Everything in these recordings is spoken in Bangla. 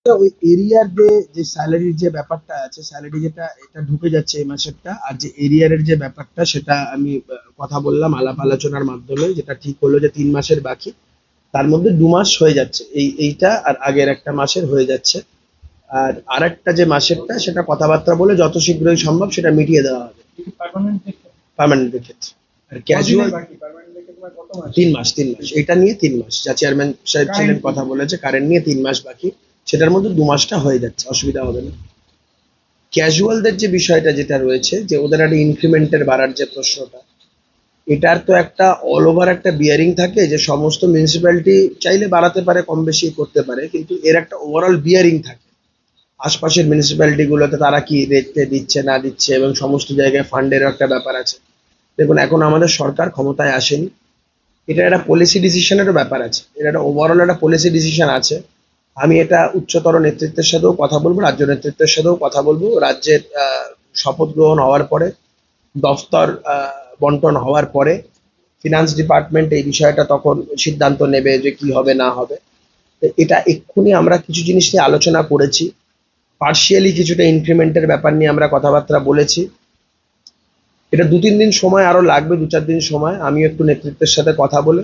তো ওই এরিয়ার যে স্যালারির যে ব্যাপারটা আছে, স্যালারি যেটা এটা ঢুকে যাচ্ছে এই মাসেরটা, আর যে এরিয়ারের যে ব্যাপারটা সেটা আমি কথা বললাম আলাপ আলোচনার মাধ্যমে, যেটা ঠিক হলো যে 3 মাসের বাকি, তার মধ্যে 2 মাস হয়ে যাচ্ছে, এইটা আর আগের একটা মাসের হয়ে যাচ্ছে। আর আরেকটা যে মাসেরটা সেটা কথাবার্তা বলে যত শীঘ্রই সম্ভব সেটা মিটিয়ে দেওয়া হবে পার্মানেন্টের ক্ষেত্রে। আর ক্যাজুয়াল 3 মাস, 3 মাস এটা নিয়ে 3 মাস যা চেয়ারম্যান সাহেব ছিলেন কথা বলেছে, কারেন্ট নিয়ে 3 মাস বাকি, সেটার মধ্যে 2 মাসটা হয়ে যাচ্ছে, অসুবিধা হবে না। ক্যাজুয়ালদের যে বিষয়টা যেটা রয়েছে, যে ওদের একটা ইনক্রিমেন্টের বাড়ার যে প্রশ্নটা, এটার তো একটা অল ওভার একটা বিয়ারিং থাকে, যে সমস্ত মিউনিসিপ্যালিটি চাইলে বাড়াতে পারে, কম বেশি করতে পারে, কিন্তু এর একটা ওভারঅল বিয়ারিং থাকে আশপাশের মিউনিসিপ্যালিটি গুলোতে, তারা কি রেটে দিচ্ছে না দিচ্ছে, এবং সমস্ত জায়গায় ফান্ডেরও একটা ব্যাপার আছে। দেখুন, এখন আমাদের সরকার ক্ষমতায় আসেনি, এটা একটা পলিসি ডিসিশনেরও ব্যাপার আছে, এটা একটা ওভারঅল একটা পলিসি ডিসিশন আছে। আমি এটা উচ্চতর নেতৃত্বের সাথেও কথা বলবো, রাজ্য নেতৃত্বের সাথেও কথা বলবো, রাজ্যের শপথ গ্রহণ হওয়ার পরে, দফতর বন্টন হওয়ার পরে ফিনান্স ডিপার্টমেন্ট এই বিষয়টা তখন সিদ্ধান্ত নেবে যে কি হবে না হবে। তো এটা এক্ষুনি আমরা কিছু জিনিস নিয়ে আলোচনা করেছি, পার্শিয়ালি কিছুটা ইনক্রিমেন্টের ব্যাপার নিয়ে আমরা কথাবার্তা বলেছি। এটা 2-3 দিন সময় আরো লাগবে, 2-4 দিন সময়, আমিও একটু নেতৃত্বের সাথে কথা বলে,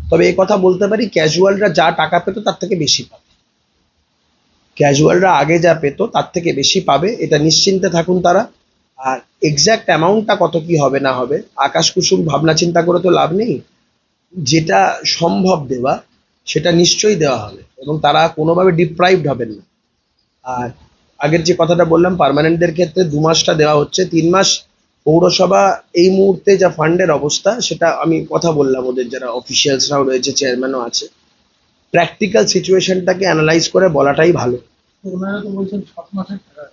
তবে এই কথা বলতে পারি, ক্যাজুয়ালরা যা টাকা পেতো তার থেকে বেশি পাবে, ক্যাজুয়ালরা আগে যা পেতো তার থেকে বেশি পাবে, এটা নিশ্চিন্তে থাকুন তারা। আর এক্সাক্ট অ্যামাউন্টটা কত কি হবে না হবে, আকাশ কুসুম ভাবনা চিন্তা করে তো লাভ নেই, যেটা সম্ভব দেওয়া সেটা নিশ্চয়ই দেওয়া হবে, এবং তারা কোনোভাবে ডিপ্রাইভড হবেন না। আর আগের যে কথাটা বললাম, পার্মানেন্টদের ক্ষেত্রে 2 মাসটা দেওয়া হচ্ছে, 3 মাস পৌরসভা এই মুহূর্তে যা ফান্ডের অবস্থা, সেটা আমি কথা বললাম, ওদের যারা অফিসিয়ালসরাও রয়েছে, চেয়ারম্যানও আছে, প্র্যাকটিক্যাল সিচুয়েশনটাকে অ্যানালাইজ করে বলাটাই ভালো। ওনারা তো বলছেন 7 মাসের টাকা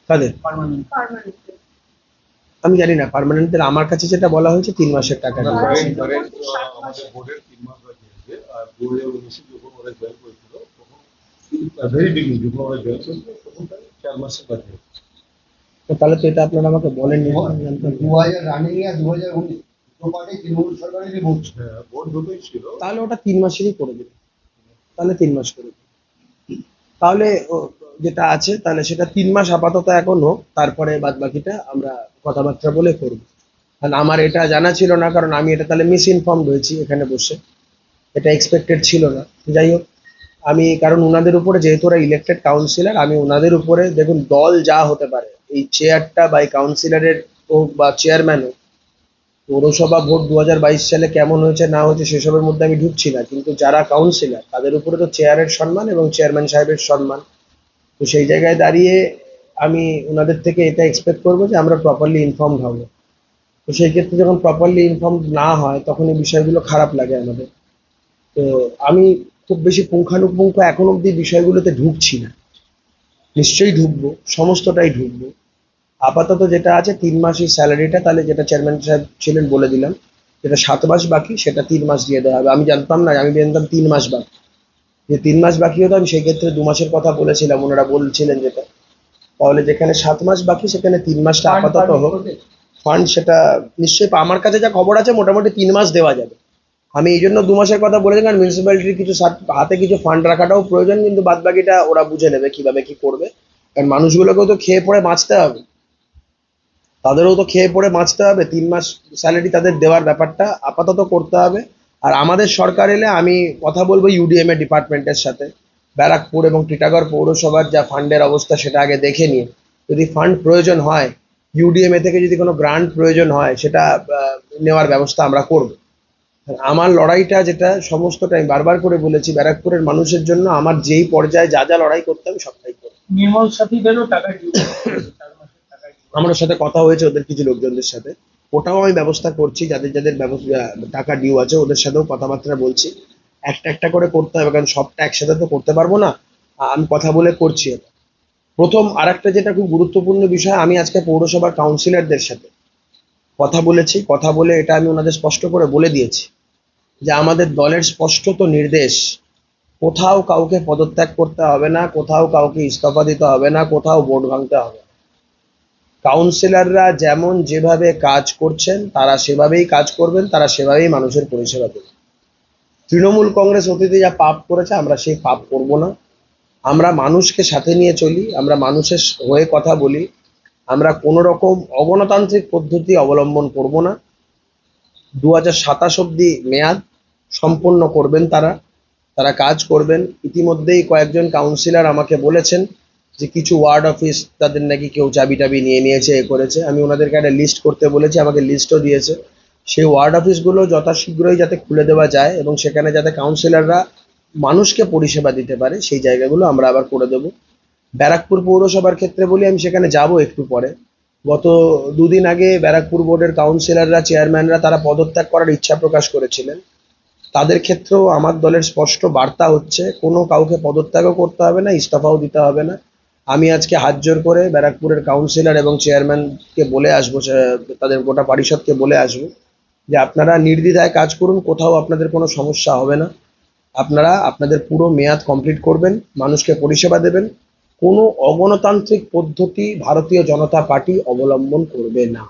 তাদের পার্মানেন্ট। আমি জানি না, পার্মানেন্টদের আমার কাছে যেটা বলা হয়েছে 3 মাসের টাকা আমরা দেওয়া হয়েছে। আমাদের বোর্ডের 3 মাস বাকি আছে। আর 2019 যখন ওরা জয়েন করেছিল তখন ভেরি বিগিনিং যখন ওরা জয়েন করেছিল তখন তার 4 মাসের বাকি আছে। তো তাহলে তো এটা আপনারা আমাকে বলেননি, জানতাম না। 2000 রানিং আর 2019 দুটো পার্টি তৃণমূল সরকারেরই ভোট ছিল। হ্যাঁ, বোর্ড দুটোই ছিল। তাহলে ওটা 3 মাসেরই করে দেবে, তাহলে 3 মাস করে দেবে। তাহলে যেটা আছে তাহলে সেটা 3 মাস আপাতত এখন হোক, তারপরে বাদ বাকিটা আমরা কথাবার্তা বলে করবো। কারণ আমার এটা জানা ছিল না, কারণ আমি এটা তাহলে মিস ইনফর্মড হয়েছি এখানে বসে, এটা এক্সপেক্টেড ছিল না। যাই হোক, আমি কারণ ওনাদের উপরে, যেহেতু ওরা ইলেক্টেড কাউন্সিলর, আমি ওনাদের উপরে, দেখুন দল যা হতে পারে, এই চেয়ারটা বা এই কাউন্সিলরের হোক বা চেয়ারম্যান হোক, পৌরসভা ভোট 2022 সালে কেমন হয়েছে না হয়েছে সেসবের মধ্যে আমি ঢুকছি না, কিন্তু যারা কাউন্সিলর তাদের উপরে তো চেয়ারের সম্মান এবং চেয়ারম্যান সাহেবের সম্মান। তো সেই জায়গায় দাঁড়িয়ে আমি ওনাদের থেকে এটা এক্সপেক্ট করবো যে আমরা প্রপারলি ইনফর্মড হবো। তো সেই ক্ষেত্রে যখন প্রপারলি ইনফর্মড না হয়, তখন এই বিষয়গুলো খারাপ লাগে আমাদের। তো আমি খুব বেশি পুঙ্খানুপুঙ্খ এখন অব্দি বিষয়গুলোতে ঢুকছি না, নিশ্চয়ই ঢুকবো, সমস্তটাই ঢুকবো। আপাতত যেটা আছে 3 মাসের স্যালারিটা, তাহলে যেটা চেয়ারম্যান সাহেব ছিলেন বলে দিলাম, যেটা 7 মাস বাকি সেটা 3 মাস দিয়ে দেওয়া হবে। আমি জানতাম না, আমি জানতাম 3 মাস বাকি, যে 3 মাস বাকি হতো, আমি সেই ক্ষেত্রে 2 মাসের কথা বলেছিলাম, ওনারা বলছিলেন যেটা, তাহলে যেখানে 7 মাস বাকি সেখানে 3 মাসটা আপাতত হোক। ফান্ড সেটা নিশ্চয়ই আমার কাছে যা খবর আছে মোটামুটি 3 মাস দেওয়া যাবে। আমি এই জন্য 2 মাসের কথা বলেছি, কারণ মিউনিসিপ্যালিটির কিছু হাতে কিছু ফান্ড রাখাটাও প্রয়োজন, কিন্তু বাদ বাকিটা ওরা বুঝে নেবে কিভাবে কি করবে, কারণ মানুষগুলোকেও তো খেয়ে পড়ে বাঁচতে হবে, তাদেরও তো খেয়ে পড়ে বাঁচতে হবে, 3 মাস স্যালারি তাদের দেওয়ার ব্যাপারটা আপাতত করতে হবে। আর আমাদের সরকার এলে আমি কথা বলবো ইউডিএম এর ডিপার্টমেন্টের সাথে, ব্যারাকপুর এবং টিটাগড় পৌরসভার যা ফান্ডের অবস্থা সেটা আগে দেখে নিয়ে, যদি ফান্ড প্রয়োজন হয়, ইউডিএমএ থেকে যদি কোনো গ্রান্ট প্রয়োজন হয়, সেটা নেওয়ার ব্যবস্থা আমরা করব। আমার লড়াইটা যেটা, সমস্তটা আমি বারবার করে বলেছি, ব্যারাকপুরের মানুষের জন্য আমার যেই পর্যায়ে যা যা লড়াই করতে হবে সবটাই করব। নির্মল সাথীদেরও টাকা ডিউ 4 মাসের টাকা ডিউ। আমার ওর সাথে কথা হয়েছে ওদের কিছু লোকজনদের সাথে, ওটাও আমি ব্যবস্থা করছি, যাদের যাদের টাকা ডিউ আছে ওদের সাথেও কথাবার্তা বলছি। একটা একটা করে করতে হবে, কারণ সবটা একসাথে তো করতে পারবো না। আমি কথা বলে করছি এটা। প্রথম আরেকটা যেটা খুব গুরুত্বপূর্ণ বিষয়, আমি আজকে পৌরসভার কাউন্সিলরদের সাথে কথা বলেছি, কথা বলে এটা আমি ওনাদের স্পষ্ট করে বলে দিয়েছি যে আমাদের দলের স্পষ্টত নির্দেশ, কোথাও কাউকে পদত্যাগ করতে হবে না, কোথাও কাউকে ইস্তফা দিতে হবে না, কোথাও ভোট ভাঙতে হবে না। কাউন্সিলররা যেমন যেভাবে কাজ করছেন তারা সেভাবেই কাজ করবেন, তারা সেভাবেই মানুষের পরিষেবা দেবেন। তৃণমূল কংগ্রেস অতীতে যা পাপ করেছে আমরা সেই পাপ করব না। আমরা মানুষকে সাথে নিয়ে চলি, আমরা মানুষের হয়ে কথা বলি, আমরা কোনো রকম অগণতান্ত্রিক পদ্ধতি অবলম্বন করব না। 2027 অবধি মেয়াদ সম্পন্ন করবেন তারা, তারা কাজ করবেন। ইতিমধ্যেই কয়েকজন কাউন্সিলর আমাকে বলেছেন যে কিছু ওয়ার্ড অফিস তাদের নাকি কেউ চাবি টাবি নিয়ে নিয়েছে, এ করেছে। আমি ওনাদেরকে একটা লিস্ট করতে বলেছি, আমাকে লিস্টও দিয়েছে। সেই ওয়ার্ড অফিসগুলো যথাশীঘ্রই যাতে খুলে দেওয়া যায় এবং সেখানে যাতে কাউন্সিলররা মানুষকে পরিষেবা দিতে পারে, সেই জায়গাগুলো আমরা আবার করে দেবো। ব্যারাকপুর পৌরসভার ক্ষেত্রে বলি, আমি সেখানে যাব একটু পরে। গত দুদিন আগে ব্যারাকপুর বোর্ডের কাউন্সিলররা, চেয়ারম্যানরা তারা পদত্যাগ করার ইচ্ছা প্রকাশ করেছিলেন। তাদের ক্ষেত্রেও আমার দলের স্পষ্ট বার্তা হচ্ছে, কোনো কাউকে পদত্যাগও করতে হবে না, ইস্তফাও দিতে হবে না। আমি আজকে হাত জোর করে ব্যারাকপুরের কাউন্সিলর এবং চেয়ারম্যানকে বলে আসবো, তাদের গোটা পরিষদকে বলে আসবো যে আপনারা নির্দ্বিধায় কাজ করুন, কোথাও আপনাদের কোনো সমস্যা হবে না। আপনারা আপনাদের পুরো মেয়াদ কমপ্লিট করবেন, মানুষকে পরিষেবা দেবেন, কোনো অগণতান্ত্রিক পদ্ধতি ভারতীয় জনতা পার্টি অবলম্বন করবে না।